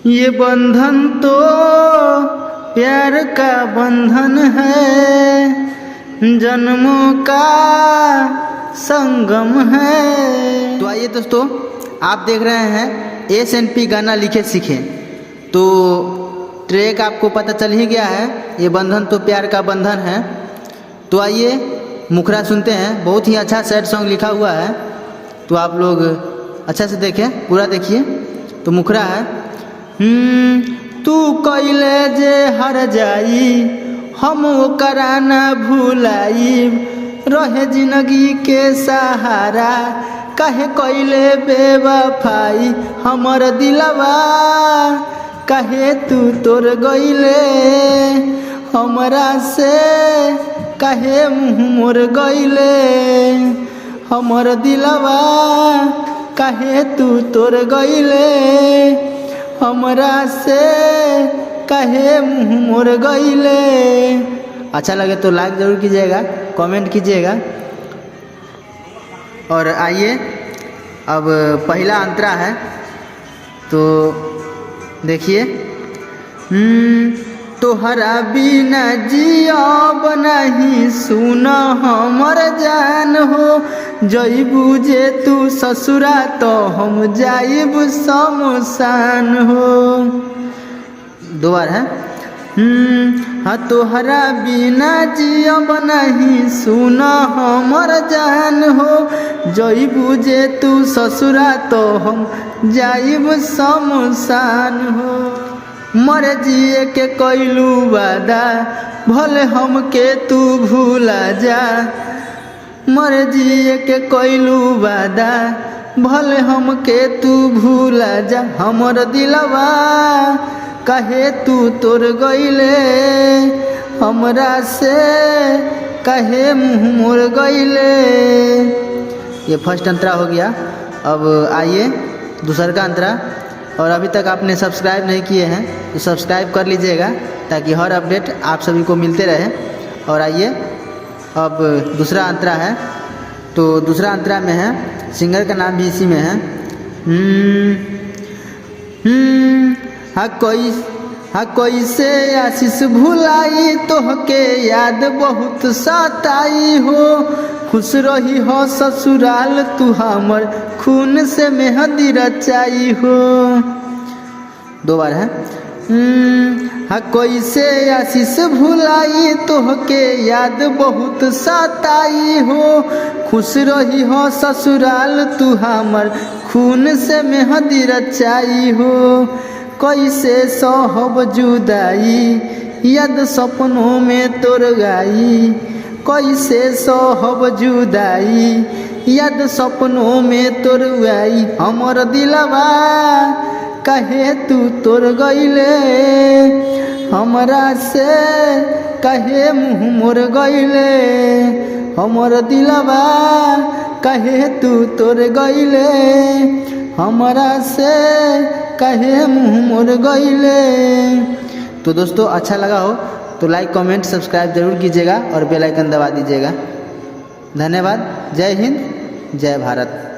ये बंधन तो प्यार का बंधन है, जन्मों का संगम है। तो आइए दोस्तों, आप देख रहे हैं SNP गाना लिखे सीखे। तो ट्रैक आपको पता चल ही गया है, ये बंधन तो प्यार का बंधन है। तो आइए मुखरा सुनते हैं, बहुत ही अच्छा सैड सॉन्ग लिखा हुआ है। तो आप लोग अच्छा से देखें, पूरा देखिए। तो मुखरा है, तू कइले जे हर जाई, हम ओकरा ना भुलाई, रहे जिंदगी के सहारा, काहे कइले बेवफाई, हमर दिलवा काहे तू तोड़ गइले, हमरा से काहे मुँह मोड़ गइले, हमर दिलवा काहे तू तोड़ गइले, हमरा से काहे मुँह मोड़ गइले। अच्छा लगे तो लाइक ज़रूर कीजिएगा, कमेंट कीजिएगा। और आइए अब पहला अंतरा है, तो देखिए। तोहरा बिना जियब नहीं, सुन हमर जान हो, जइबू जे तू ससुरा तो हम जाइब शमशान हो। दो बार है। हाँ, तोहरा बिना जियब नहीं, सुन हमर जान हो, जइबू जे तू ससुरा तो हम जाइब शमशान हो। मर जिए के कइलू वादा, भले हमके तू भूला जा, मर जिए के कइलू वादा, भले हमके तू भूला जा, हमर दिलवा काहे तू तोड़ गइले, हमरा से काहे मुँह मोड़ गइले। ये फर्स्ट अंतरा हो गया। अब आइए दूसरा का अंतरा। और अभी तक आपने सब्सक्राइब नहीं किए हैं तो सब्सक्राइब कर लीजिएगा, ताकि हर अपडेट आप सभी को मिलते रहे। और आइए अब दूसरा अंतरा है। तो दूसरा अंतरा में है, सिंगर का नाम भी इसी में है। हाँ कैसे आशीष भुलाई, तोहके याद बहुत सताई हो, खुश रही हो ससुराल तू हमर, खून से मेहंदी रचाई हो। दो बार है। हाँ कैसे आशीष भुलाई, तोहके याद बहुत सताई हो, खुश रही हो ससुराल तू हमर, खून से मेहंदी रचाई हो। कैसे सहब जुदाई, याद सपनों में तोर गाई, कैसे सहब जुदाई, याद सपनों में तोर गाई, हमर दिलवा काहे तू तोड़ गइले, हमरा से काहे मुँह मोड़ गइले, हमर दिलवा काहे तू तोड़ गइले, हमरा से काहे मुँह मोड़ गइले। तो दोस्तों अच्छा लगा हो तो लाइक कमेंट सब्सक्राइब जरूर कीजिएगा और बेल आइकन दबा दीजिएगा। धन्यवाद। जय हिंद, जय भारत।